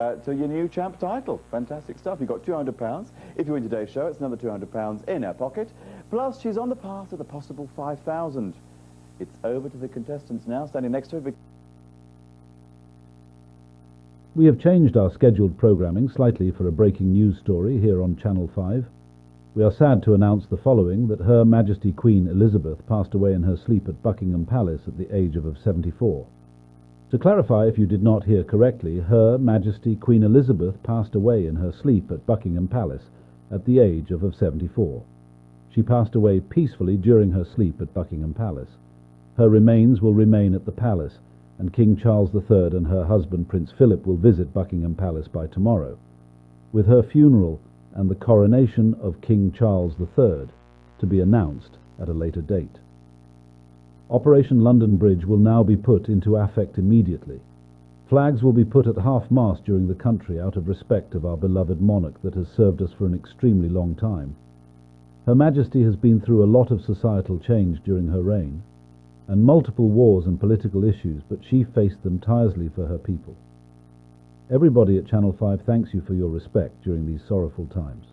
To your new champ title. Fantastic stuff. You've got £200. If you win today's show, it's another £200 in her pocket. Plus, she's on the path to the possible 5,000. It's over to the contestants now. Standing next to her. We have changed our scheduled programming slightly for a breaking news story here on Channel 5. We are sad to announce the following, that Her Majesty Queen Elizabeth passed away in her sleep at Buckingham Palace at the age of 74. To clarify, if you did not hear correctly, Her Majesty Queen Elizabeth passed away in her sleep at Buckingham Palace at the age of 74. She passed away peacefully during her sleep at Buckingham Palace. Her remains will remain at the palace, and King Charles III and her husband Prince Philip will visit Buckingham Palace by tomorrow, with her funeral and the coronation of King Charles III to be announced at a later date. Operation London Bridge will now be put into effect immediately. Flags will be put at half-mast during the country out of respect of our beloved monarch that has served us for an extremely long time. Her Majesty has been through a lot of societal change during her reign, and multiple wars and political issues, but she faced them tirelessly for her people. Everybody at Channel 5 thanks you for your respect during these sorrowful times.